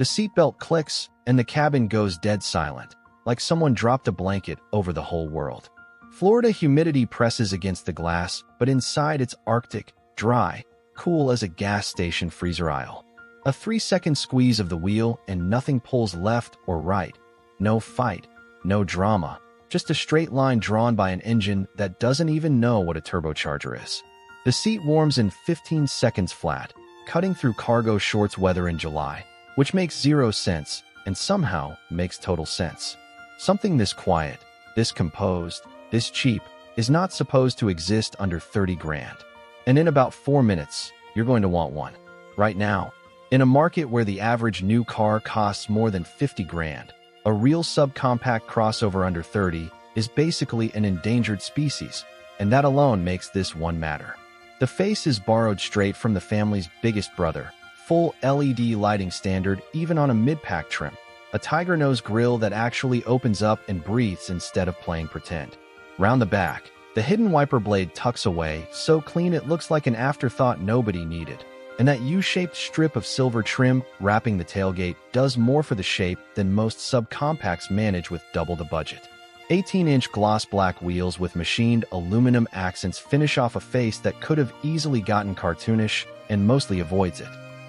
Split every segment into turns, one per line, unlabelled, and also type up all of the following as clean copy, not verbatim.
The seatbelt clicks, and the cabin goes dead silent, like someone dropped a blanket over the whole world. Florida humidity presses against the glass, but inside it's Arctic, dry, cool as a gas station freezer aisle. A 3-second squeeze of the wheel and nothing pulls left or right. No fight, no drama, just a straight line drawn by an engine that doesn't even know what a turbocharger is. The seat warms in 15 seconds flat, cutting through cargo shorts weather in July, which makes 0 sense and somehow makes total sense. Something this quiet, this composed, this cheap is not supposed to exist under 30 grand. And in about 4 minutes, you're going to want one. Right now, in a market where the average new car costs more than 50 grand, a real subcompact crossover under 30 is basically an endangered species, and that alone makes this one matter. The face is borrowed straight from the family's biggest brother, full LED lighting standard even on a mid-pack trim, a tiger nose grille that actually opens up and breathes instead of playing pretend. Round the back, the hidden wiper blade tucks away so clean it looks like an afterthought nobody needed. And that U-shaped strip of silver trim wrapping the tailgate does more for the shape than most subcompacts manage with double the budget. 18-inch gloss black wheels with machined aluminum accents finish off a face that could have easily gotten cartoonish and mostly avoids it.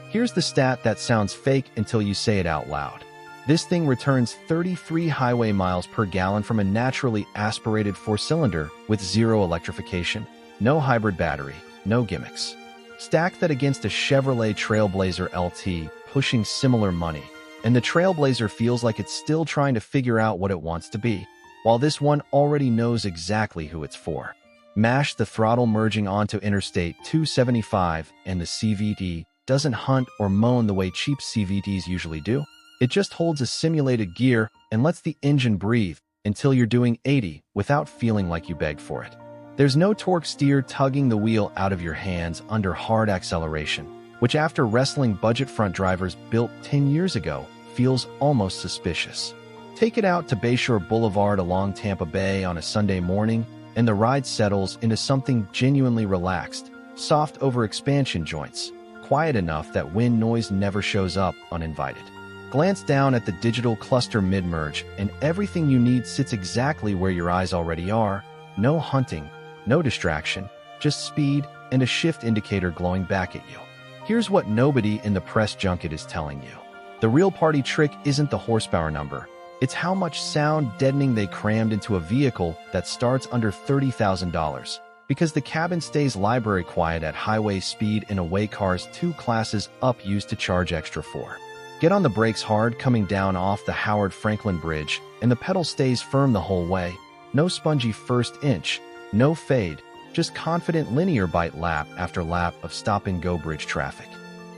Here's the stat that sounds fake until you say it out loud. This thing returns 33 highway miles per gallon from a naturally aspirated 4-cylinder with 0 electrification, no hybrid battery, no gimmicks. Stack that against a Chevrolet Trailblazer LT pushing similar money, and the Trailblazer feels like it's still trying to figure out what it wants to be, while this one already knows exactly who it's for. Mash the throttle merging onto Interstate 275, and the CVT doesn't hunt or moan the way cheap CVTs usually do. It just holds a simulated gear and lets the engine breathe until you're doing 80 without feeling like you begged for it. There's no torque steer tugging the wheel out of your hands under hard acceleration, which after wrestling budget front drivers built 10 years ago feels almost suspicious. Take it out to Bayshore Boulevard along Tampa Bay on a Sunday morning, and the ride settles into something genuinely relaxed, soft over expansion joints, quiet enough that wind noise never shows up uninvited. Glance down at the digital cluster mid-merge, and everything you need sits exactly where your eyes already are. No hunting, no distraction, just speed and a shift indicator glowing back at you. Here's what nobody in the press junket is telling you. The real party trick isn't the horsepower number. It's how much sound deadening they crammed into a vehicle that starts under $30,000. Because the cabin stays library quiet at highway speed in a way cars 2 classes up used to charge extra for. Get on the brakes hard coming down off the Howard Franklin Bridge, and the pedal stays firm the whole way. No spongy first inch, no fade, just confident linear bite lap after lap of stop-and-go bridge traffic.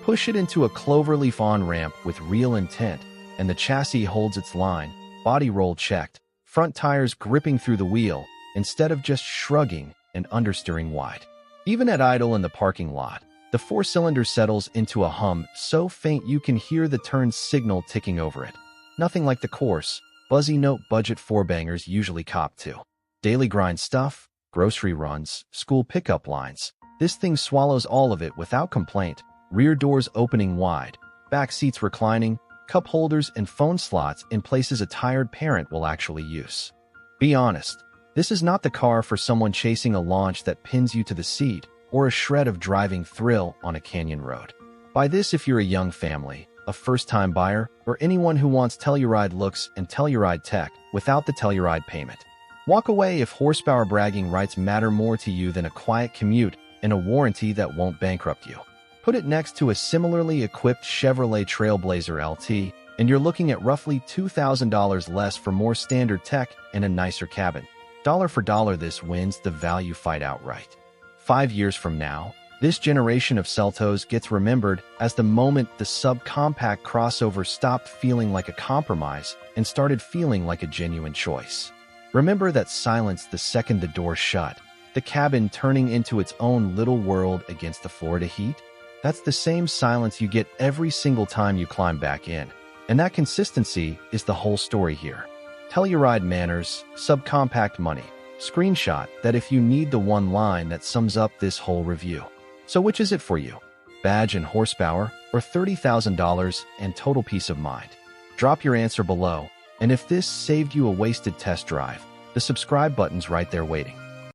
Push it into a cloverleaf on-ramp with real intent, and the chassis holds its line, body roll checked, front tires gripping through the wheel, instead of just shrugging and understeering wide. Even at idle in the parking lot, the 4-cylinder settles into a hum so faint you can hear the turn signal ticking over it. Nothing like the coarse, buzzy note budget 4-bangers usually cop to. Daily grind stuff, grocery runs, school pickup lines. This thing swallows all of it without complaint. Rear doors opening wide, back seats reclining, cup holders and phone slots in places a tired parent will actually use. Be honest, this is not the car for someone chasing a launch that pins you to the seat or a shred of driving thrill on a canyon road. Buy this if you're a young family, a first-time buyer, or anyone who wants Telluride looks and Telluride tech without the Telluride payment. Walk away if horsepower bragging rights matter more to you than a quiet commute and a warranty that won't bankrupt you. Put it next to a similarly equipped Chevrolet Trailblazer LT, and you're looking at roughly $2,000 less for more standard tech and a nicer cabin. Dollar for dollar, this wins the value fight outright. 5 years from now, this generation of Seltos gets remembered as the moment the subcompact crossover stopped feeling like a compromise and started feeling like a genuine choice. Remember that silence the second the door shut, the cabin turning into its own little world against the Florida heat? That's the same silence you get every single time you climb back in. And that consistency is the whole story here. Telluride manners, subcompact money. Screenshot that if you need the one line that sums up this whole review. So which is it for you? badge and horsepower, or $30,000 and total peace of mind? Drop your answer below, and if this saved you a wasted test drive, the subscribe button's right there waiting.